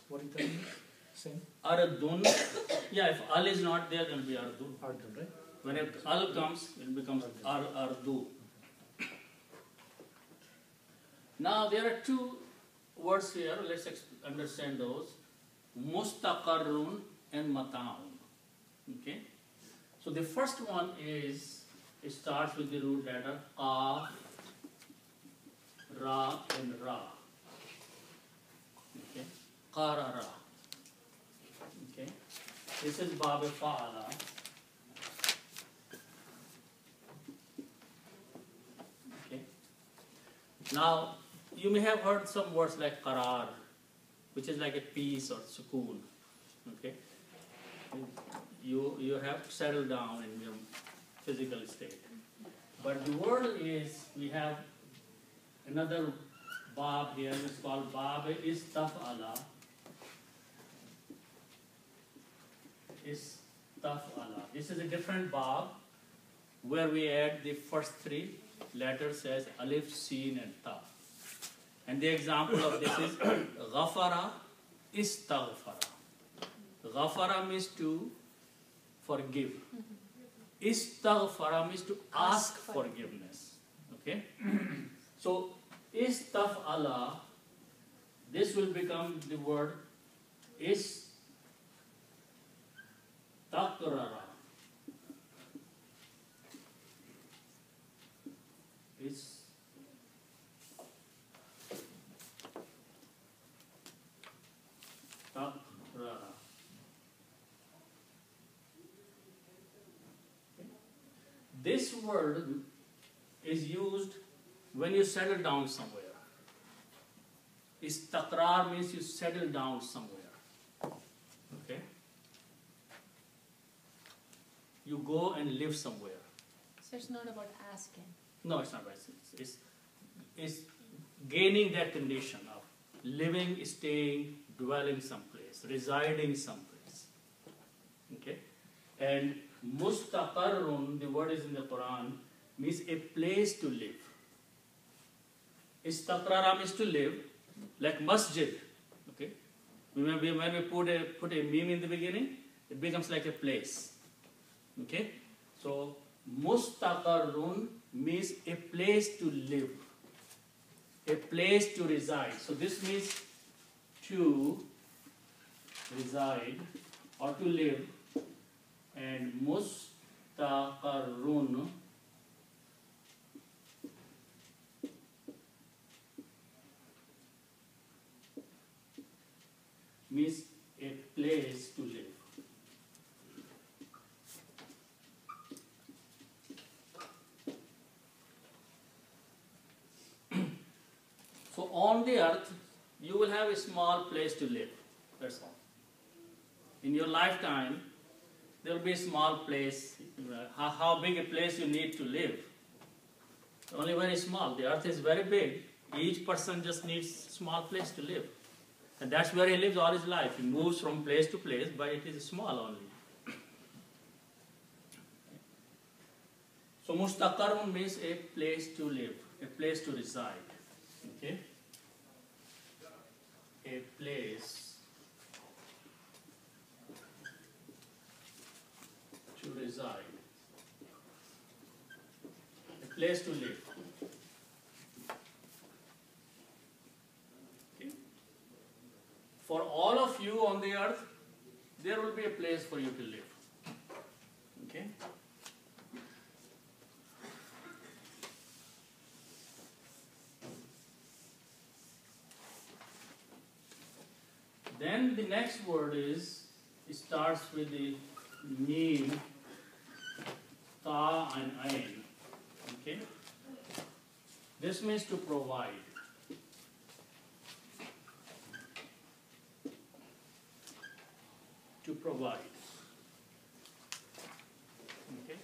What is that? Same. Ardun. Yeah, if al is not there, then be ardu. Ardun, right? When al comes, it becomes ardu. Now there are two words here. Let's understand those. Mustaqarrun and mata'un. Okay. So the first one is, it starts with the root letter qaf, ra and ra. Okay. Qarara. Okay. This is bab fa'ala. Okay. Now you may have heard some words like qarar, which is like a peace or sukoon. Okay. You have settled down in your physical state. But the word is, we have another bab here, it's called bab istaf'ala. Istaf'ala. This is a different bab where we add the first three letters as alif, sin and ta. And the example of this is ghafara, istaghfara. Ghafara means to forgive. Istaghfara means to ask forgiveness. Okay? So, istaf'ala, this will become the word istaqrara. Istaqrara. This word is used when you settle down somewhere. Istaqrar means you settle down somewhere. Okay? You go and live somewhere. So it's not about asking. No, it's not right. It's gaining that condition of living, staying, dwelling someplace, residing someplace. Okay? And mustaqarrun, the word is in the Quran, means a place to live. Istaqrara means to live, like masjid. Okay? When we put a meme in the beginning, it becomes like a place. Okay? So mustaqarrun means a place to live, a place to reside. So this means to reside or to live. And mustaqarrun means a place to live. So on the earth, you will have a small place to live. That's all. In your lifetime, there will be a small place. How big a place you need to live? Only very small. The earth is very big. Each person just needs a small place to live. And that's where he lives all his life. He moves from place to place, but it is small only. So mustaqarrun means a place to live, a place to reside. Okay? A place to reside, a place to live. Okay? For all of you on the earth, there will be a place for you to live. Okay? Then the next word is, it starts with the mim, ta and ain. Okay? This means to provide. To provide. Okay?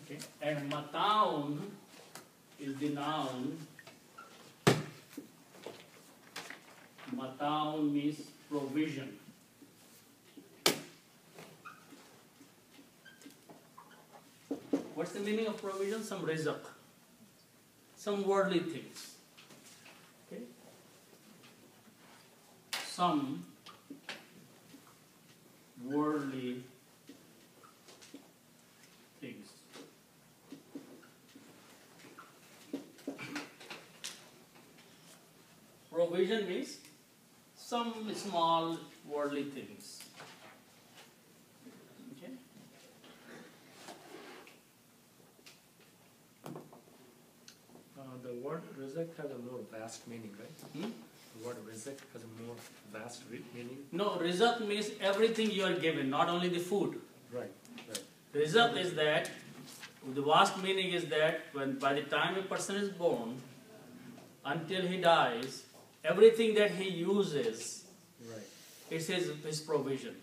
Okay? And mataun is the noun. Mataun means provision. What's the meaning of provision? Some rizq, some worldly things. Okay? Some worldly things. Provision means some small worldly things. Okay? The word rizq has a more vast meaning, right? The word rizq has a more vast meaning. No, rizq means everything you are given, not only the food. Right, right. Rizq is that, the vast meaning is that when by the time a person is born, until he dies, everything that he uses, Right. it's his provision.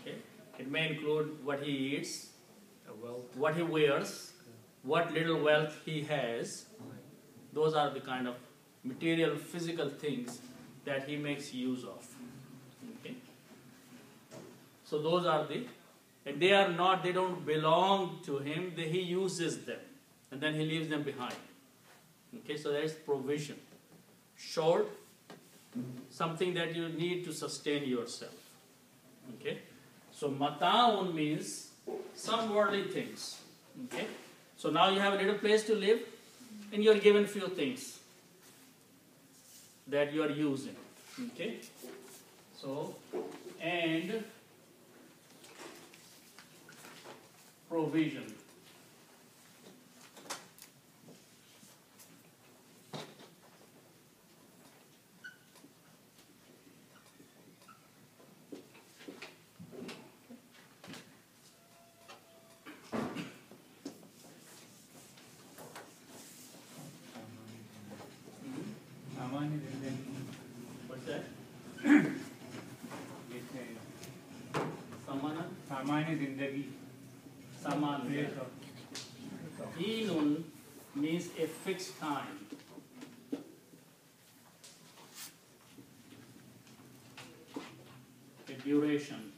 Okay? It may include what he eats, Wealth. what he wears, what little wealth he has. Those are the kind of material, physical things that he makes use of. Okay? So those are and they are not, they don't belong to him, he uses them, and then he leaves them behind. Okay, so there is provision. Short, something that you need to sustain yourself. Okay, so mata'un means some worldly things. Okay, so now you have a little place to live, and you are given few things that you are using. Okay, so and provision. What's that? Samana? सामान्य जिंदगी Saman. Hinun means a fixed time. A duration.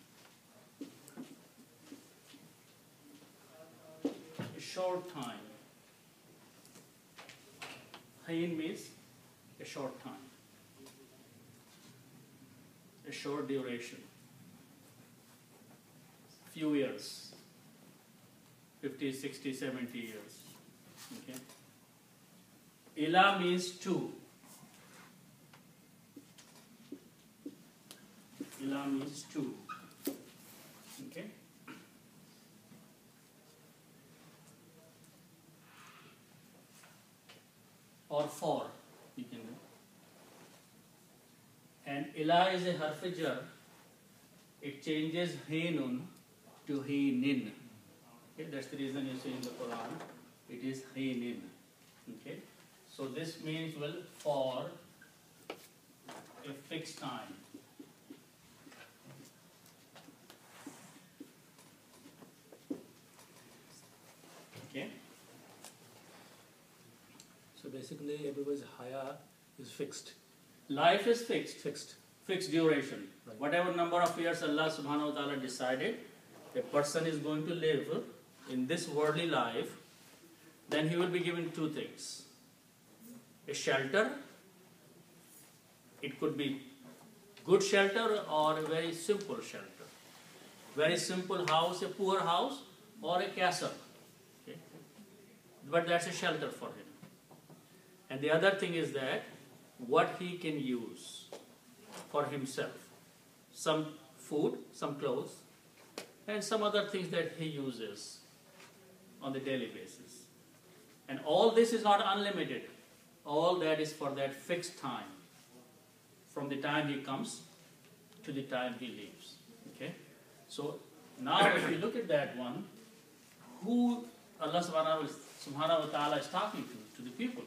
A short time. Hin means a short time. A short duration. Few years. 50, 60, 70 years. Okay. Ila means to. Ila means to. Okay. Or for, you can do. And ila is a harf jar. It changes hinun to hinin. Okay, that's the reason you see in the Quran, it is hinin. Okay, so this means, well, for a fixed time. Okay, So basically, everybody's haya is fixed. life is fixed, Fixed. fixed duration. Right. Whatever number of years Allah subhanahu wa ta'ala decided a person is going to live in this worldly life, then he will be given two things. A shelter, it could be good shelter or a very simple shelter. Very simple house, a poor house, or a castle. Okay? But that's a shelter for him. And the other thing is that what he can use for himself. Some food, some clothes, and some other things that he uses on the daily basis. And all this is not unlimited. All that is for that fixed time. From the time he comes to the time he leaves. Okay? So now if you look at that one, who Allah subhanahu wa ta'ala is talking to the people.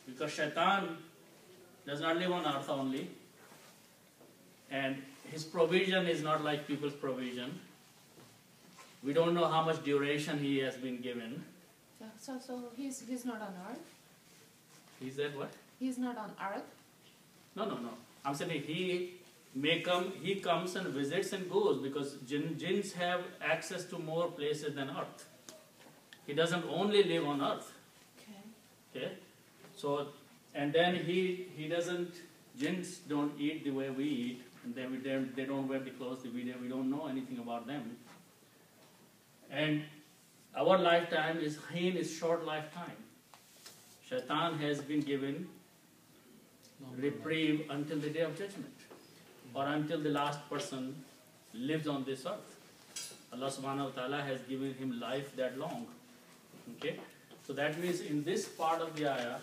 Because shaitan does not live on earth only. And his provision is not like people's provision. We don't know how much duration he has been given. So he's not on earth? He said what? He's not on earth? No. I'm saying he comes and visits and goes because jinns have access to more places than earth. He doesn't only live on earth. Okay. Okay, so and then he doesn't. Jinns don't eat the way we eat, and they don't wear the clothes that we do. We don't know anything about them. And our lifetime is short lifetime. Shaitan has been given reprieve until the day of judgment, or until the last person lives on this earth. Allah subhanahu wa ta'ala has given him life that long. Okay? So that means in this part of the ayah,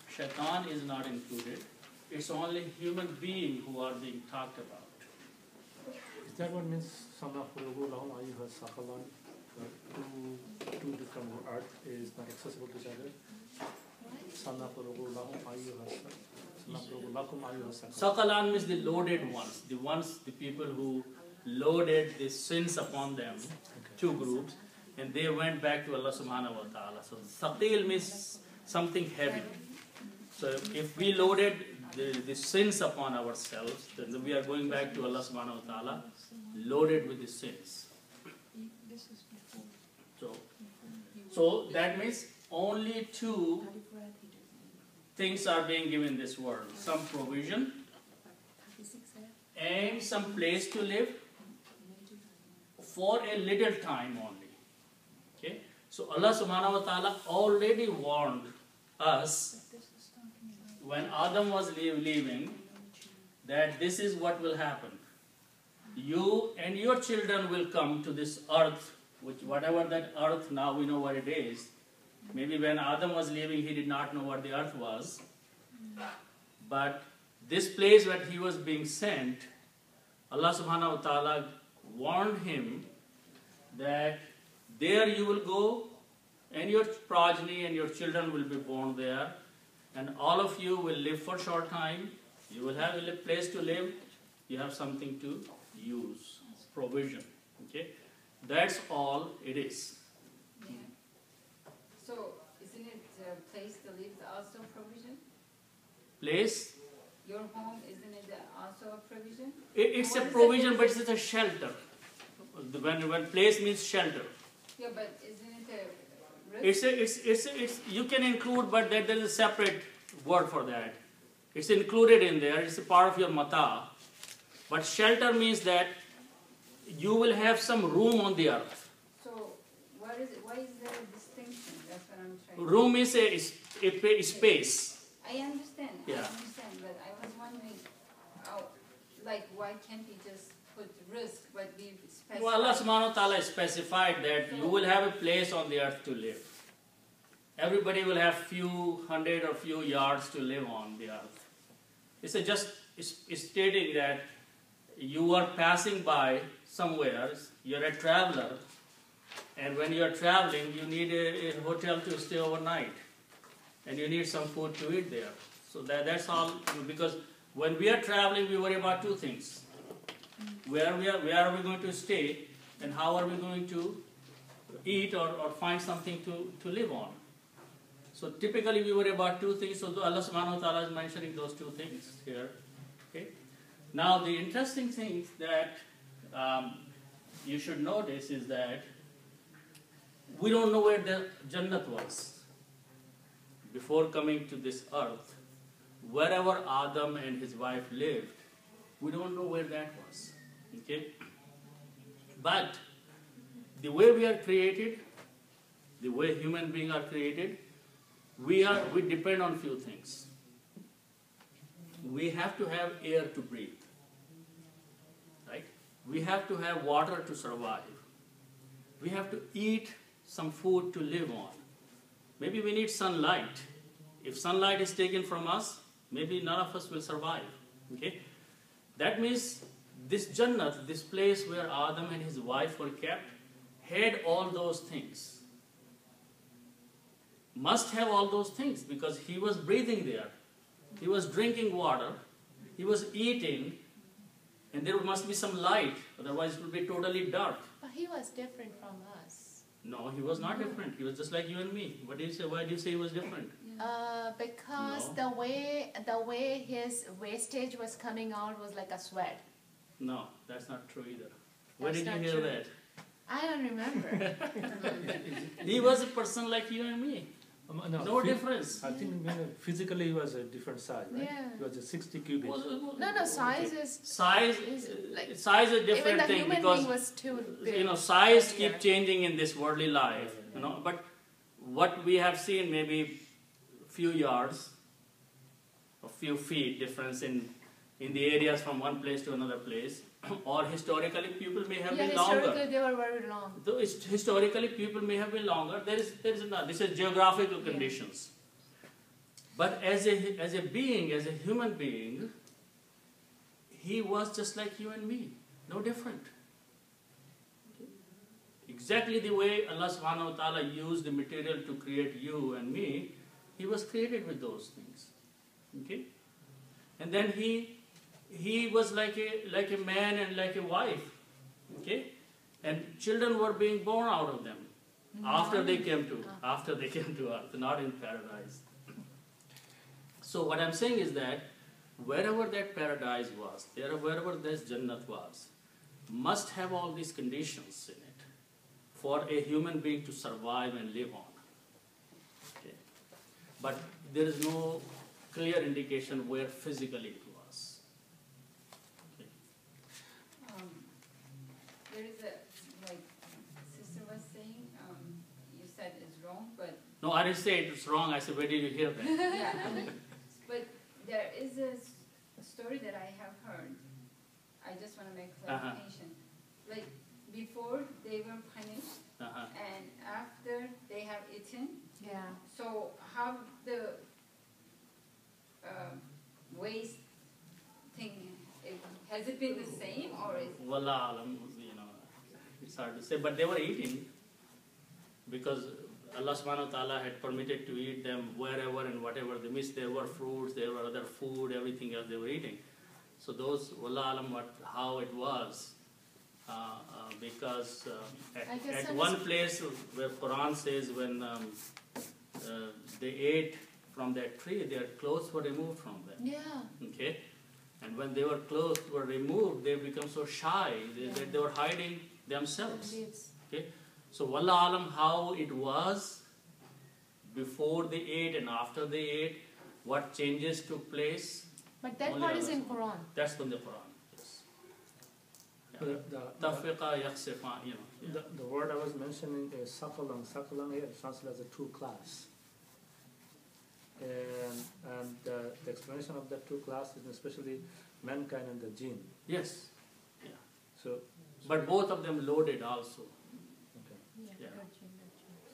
Shaitan is not included. It's only human beings who are being talked about. Is that what means Sanafurugu lahum ayyuha saqalan? Two different earth is not accessible to each other. Sanafurugu lahum ayyuha saqalan. Saqalan means the loaded ones, the people who loaded the sins upon them, two groups, and they went back to Allah subhanahu wa ta'ala. So saqil means something heavy. So if we loaded the sins upon ourselves, then we are going back to Allah subhanahu wa ta'ala loaded with the sins. So that means only two things are being given in this world. Some provision and some place to live for a little time only. Okay? So Allah subhanahu wa ta'ala already warned us when Adam was leaving that this is what will happen. You and your children will come to this earth, which whatever that earth, now we know what it is. Maybe when Adam was leaving, he did not know what the earth was. But this place where he was being sent, Allah subhanahu wa ta'ala warned him that there you will go and your progeny and your children will be born there, and all of you will live for a short time. You will have a place to live. You have something to use. Provision. Okay? That's all it is. Yeah. So, isn't it a place to live also provision? Place? Your home, isn't it also a provision? It's a provision, but it's a shelter. When place means shelter. Yeah, but isn't it a risk? It's you can include, but there is a separate word for that. It's included in there. It's a part of your mata. But shelter means that you will have some room on the earth. So, why is there a distinction? That's what I'm trying to Room is a space. I understand. Yeah. I understand, but I was wondering, why can't we just put risk, but we specify? Well, Allah subhanahu wa ta'ala specified that you will have a place on the earth to live. Everybody will have few hundred or few yards to live on the earth. It's stating that you are passing by somewhere, you're a traveler, and when you're traveling, you need a hotel to stay overnight, and you need some food to eat there. So that's all, because when we are traveling, we worry about two things. Where are we going to stay, and how are we going to eat or find something to live on. So typically we worry about two things, so Allah subhanahu wa ta'ala is mentioning those two things here. Okay? Now the interesting thing that you should notice is that we don't know where the Jannat was before coming to this earth. Wherever Adam and his wife lived, we don't know where that was. Okay? But the way we are created, the way human beings are created, we depend on few things. We have to have air to breathe. Right? We have to have water to survive. We have to eat some food to live on. Maybe we need sunlight. If sunlight is taken from us, maybe none of us will survive. Okay? That means this Jannat, this place where Adam and his wife were kept, had all those things. Must have all those things because he was breathing there. He was drinking water. He was eating. And there must be some light. Otherwise it would be totally dark. But he was different from us. No, he was not different. He was just like you and me. What do you say? Why do you say he was different? Because No. the way his wastage was coming out was like a sweat. No, that's not true either. Where That's did you not hear true. that? I don't remember. He was a person like you and me. No difference. I think physically he was a different size, right? Yeah. He was a 60 cubic. No, size is Size like size is a even different the thing human because being was too big. you know size earlier. keep changing in this worldly life. You know, but what we have seen maybe few yards, a few feet difference in the areas from one place to another place, or historically people may have been historically longer. they were very long. Though historically people may have been longer, there is not. This is geographical conditions. But as a being, as a human being, he was just like you and me, no different. Exactly the way Allah subhanahu wa ta'ala used the material to create you and me, he was created with those things. Okay? And then he was like a man and like a wife. Okay? And children were being born out of them after they came to earth, not in paradise. So what I'm saying is that wherever that paradise was, wherever this Jannat was, must have all these conditions in it for a human being to survive and live on. Okay. But there is no clear indication where physically it was. Okay. There is a, like sister was saying, you said it's wrong, but No, I didn't say it's wrong. I said, where did you hear that? yeah, but there is a story that I have heard. I just want to make clarification. Like before they were punished, and after they have eaten. Yeah. So how the waste thing, has it been the same or is Wallah alam, you know, it's hard to say. But they were eating because Allah subhanahu wa ta'ala had permitted to eat them wherever and whatever they missed. There were fruits, there were other food, everything else they were eating. So those, wallah alam, how it was. Because at one place where Quran says when they ate from that tree, their clothes were removed from them. Yeah. Okay, and when their clothes were removed, they become so shy they were hiding themselves. Okay, so wallah alam how it was before they ate and after they ate, what changes took place. But that Only part is Allah in subhanahu. Quran. That's from the Quran. Tafriqa yakhsifa, you know. Yeah. The word I was mentioning is sakalan. Sakalan here translates as a two class. And the explanation of that two classes, especially mankind and the jinn. Yes. Yeah. So, But both of them loaded also. okay. Yeah.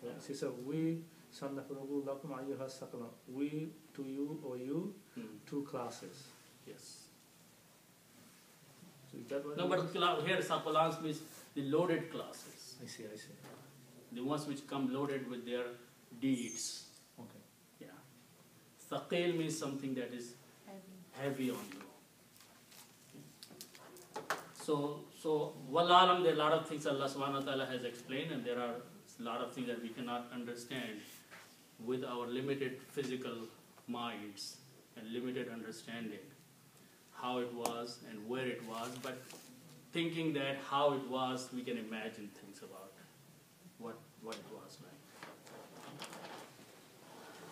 So she said, we sannafurugu lakum ayyuha sakalan. We to you or you, two classes. Yes. So is that what No, it but is? here Sakolans means the loaded classes. I see. The ones which come loaded with their deeds. Okay. Yeah. Thaqil means something that is heavy on you. So wallah alam, there are a lot of things Allah subhanahu wa ta'ala has explained, and there are a lot of things that we cannot understand with our limited physical minds and limited understanding how it was and where it was, but thinking that how it was, we can imagine things about what it was like.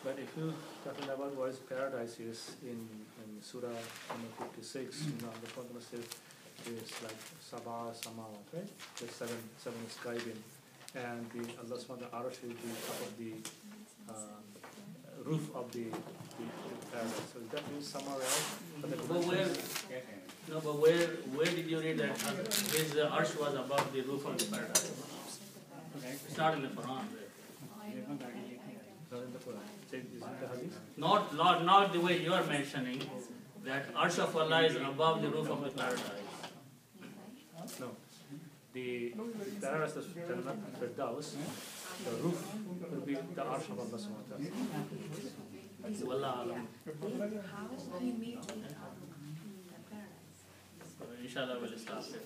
But if you talking about what is paradise is in Surah number 56, you know, the Quran says it's like Sabah Samawat, right? The seven sky being, and the Allah subhanahu wa ta'ala is the top of the roof of the paradise. So that means somewhere else. But where did you read that his arsh was above the roof of the paradise? It's not in the Quran. Not in the Quran. Is it the hadith? Not the way you are mentioning that arsh of Allah is above the roof of the paradise. No. The paradise of Jannah, Firdaus, the roof will be the arsh of Allah subhanahu wa ta'ala. Wallah alam. So inshallah we'll stop here.